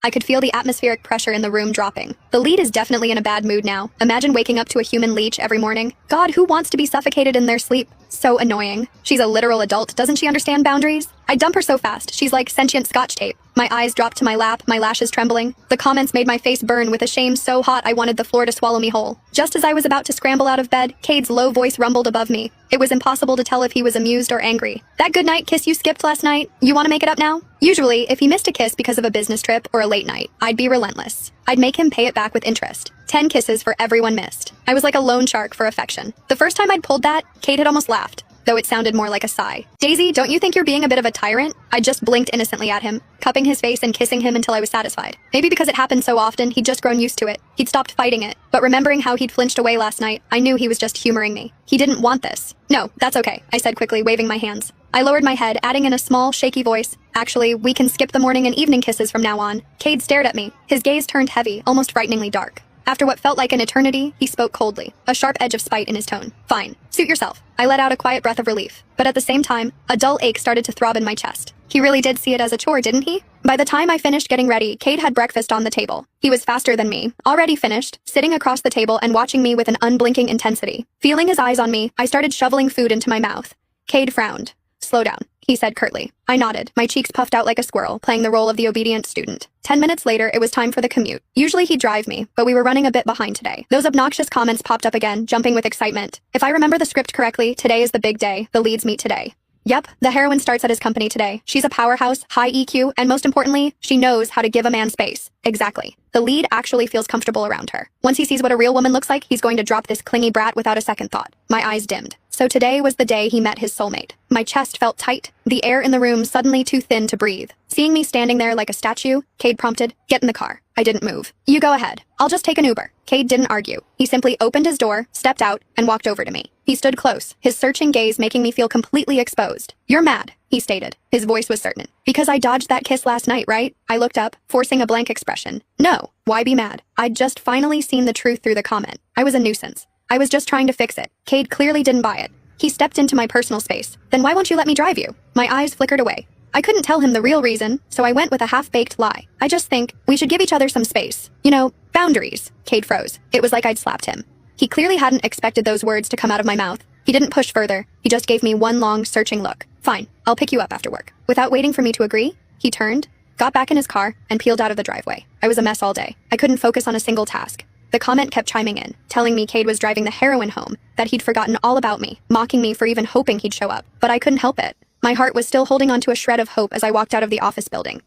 I could feel the atmospheric pressure in the room dropping. The lead is definitely in a bad mood now. Imagine waking up to a human leech every morning. God, who wants to be suffocated in their sleep? So annoying. She's a literal adult. Doesn't she understand boundaries? I dump her so fast. She's like sentient scotch tape. My eyes dropped to my lap, my lashes trembling. The comments made my face burn with a shame so hot I wanted the floor to swallow me whole. Just as I was about to scramble out of bed, Cade's low voice rumbled above me. It was impossible to tell if he was amused or angry. That goodnight kiss you skipped last night? You want to make it up now? Usually, if he missed a kiss because of a business trip or a late night, I'd be relentless. I'd make him pay it back with interest. 10 kisses for everyone missed. I was like a loan shark for affection. The first time I'd pulled that, Cade had almost laughed, though it sounded more like a sigh. Daisy, don't you think you're being a bit of a tyrant? I just blinked innocently at him, cupping his face and kissing him until I was satisfied. Maybe because it happened so often, he'd just grown used to it. He'd stopped fighting it. But remembering how he'd flinched away last night, I knew he was just humoring me. He didn't want this. No, that's okay, I said quickly, waving my hands. I lowered my head, adding in a small, shaky voice, "Actually, we can skip the morning and evening kisses from now on." Cade stared at me. His gaze turned heavy, almost frighteningly dark. After what felt like an eternity, he spoke coldly, a sharp edge of spite in his tone. Fine. Suit yourself. I let out a quiet breath of relief. But at the same time, a dull ache started to throb in my chest. He really did see it as a chore, didn't he? By the time I finished getting ready, Cade had breakfast on the table. He was faster than me, already finished, sitting across the table and watching me with an unblinking intensity. Feeling his eyes on me, I started shoveling food into my mouth. Cade frowned. "Slow down," he said curtly. I nodded, my cheeks puffed out like a squirrel, playing the role of the obedient student. 10 minutes later, it was time for the commute. Usually he'd drive me, but we were running a bit behind today. Those obnoxious comments popped up again, jumping with excitement. If I remember the script correctly, today is the big day. The leads meet today. Yep, the heroine starts at his company today. She's a powerhouse, high EQ, and most importantly, she knows how to give a man space. Exactly. The lead actually feels comfortable around her. Once he sees what a real woman looks like, he's going to drop this clingy brat without a second thought. My eyes dimmed. So today was the day he met his soulmate. My chest felt tight, the air in the room suddenly too thin to breathe. Seeing me standing there like a statue, Cade prompted, "Get in the car." I didn't move. "You go ahead. I'll just take an Uber." Cade didn't argue. He simply opened his door, stepped out, and walked over to me. He stood close, his searching gaze making me feel completely exposed. "You're mad," he stated. His voice was certain. "Because I dodged that kiss last night, right?" I looked up, forcing a blank expression. No, why be mad? I'd just finally seen the truth through the comment. I was a nuisance. I was just trying to fix it. Cade clearly didn't buy it. He stepped into my personal space. "Then why won't you let me drive you?" My eyes flickered away. I couldn't tell him the real reason, so I went with a half-baked lie. "I just think we should give each other some space. You know, boundaries." Cade froze. It was like I'd slapped him. He clearly hadn't expected those words to come out of my mouth. He didn't push further. He just gave me one long, searching look. "Fine, I'll pick you up after work." Without waiting for me to agree, he turned, got back in his car, and peeled out of the driveway. I was a mess all day. I couldn't focus on a single task. The comment kept chiming in, telling me Cade was driving the heroine home, that he'd forgotten all about me, mocking me for even hoping he'd show up. But I couldn't help it. My heart was still holding onto a shred of hope as I walked out of the office building.